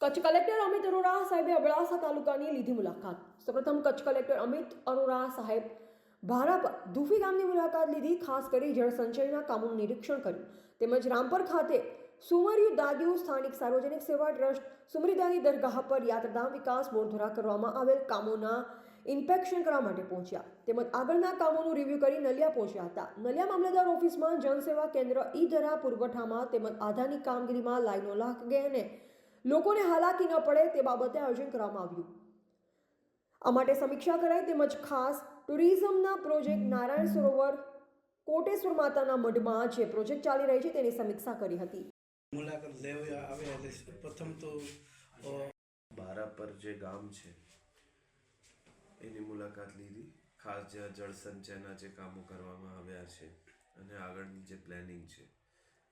Kutch collector Amit Arora સાહેબે અબડાસા તાલુકાની લીધી મુલાકાત. સૌપ્રથમ કચ્છ કલેક્ટર અમિત અરોરા સાહેબ ભારા પર ધુફી ગામની મુલાકાત લીધી. ખાસ કરી જળ સંચયના કામોનું નિરીક્ષણ કર્યું તેમજ રામપર ખાતે સુમર્યુ દાદીઓ સ્થાનિક સાર્વજનિક સેવા ટ્રસ્ટ સુમરીદાદી દરગાહ પર યાત્રાધામ વિકાસ બોર્ડ દ્વારા કરવામાં આવેલ કામોના ઇન્સ્પેક્શન કરવા માટે પહોંચ્યા તેમજ આગળના કામોનું રિવ્યૂ કરી નલિયા પહોંચ્યા હતા. નલિયા મામલતદાર ઓફિસમાં જનસેવા કેન્દ્ર ઈ-ધરા પુરવઠામાં તેમજ આધારની કામગીરીમાં લાઈનો લાગી અને લોકોને હાલાકી ન પડે તે બાબતે આયોજન કરવામાં આવ્યું. આ માટે સમીક્ષા કરાઈ તેમજ ખાસ ટુરિઝમના પ્રોજેક્ટ નારાયણ સરોવર કોટેશ્વર માતાના મઢમાં જે પ્રોજેક્ટ ચાલી રહી છે તેની સમીક્ષા કરી હતી. મુલાકાત લેવા આવ્યા એટલે પ્રથમ તો ભારા પર જે ગામ છે એની મુલાકાત લીધી. ખાસ જ્યાં જળ સંચયના જે કામો કરવામાં આવ્યા છે અને આગળની જે પ્લાનિંગ છે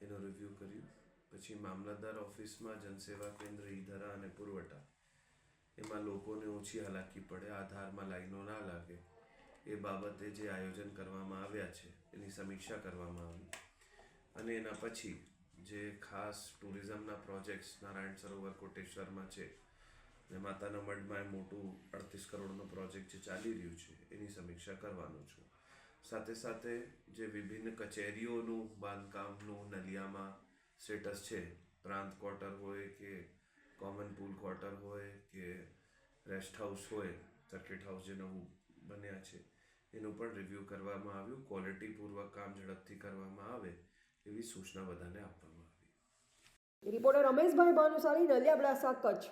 એનો રિવ્યૂ કર્યું. પછી મામલતદાર ઓફિસમાં જનસેવા કેન્દ્ર ઈ-ધરા અને પુરવઠા એમાં લોકોને ઓછી હાલાકી પડે, આધારમાં લાઈનો ના લાગે એ બાબતે જે આયોજન કરવામાં આવ્યા છે એની સમીક્ષા કરવામાં આવી. અને એના પછી જે ખાસ ટુરિઝમના પ્રોજેક્ટ્સ નારાયણ સરોવર કોટેશ્વરમાં છે ને માતાના મઢમાં મોટું 38 કરોડનો પ્રોજેક્ટ જે ચાલી રહ્યું છે એની સમીક્ષા કરવાનો છું. સાથે સાથે જે વિભિન્ન કચેરીઓનું બાંધકામનું નલિયામાં સ્ટેટસ છે, પ્રાંત ક્વાર્ટર હોય કે કોમન પૂલ ક્વાર્ટર હોય કે રેસ્ટ હાઉસ હોય, સર્કિટ હાઉસ જે નવું બન્યા છે એનું પણ રિવ્યૂ કરવામાં આવ્યું. ક્વોલિટીપૂર્વક કામ ઝડપથી કરવામાં આવે એવી સૂચના બધાને આપવામાં આવી. રિપોર્ટર રમેશભાઈ ભાનુશાલી, નલિયા, અબડાસા, કચ્છ.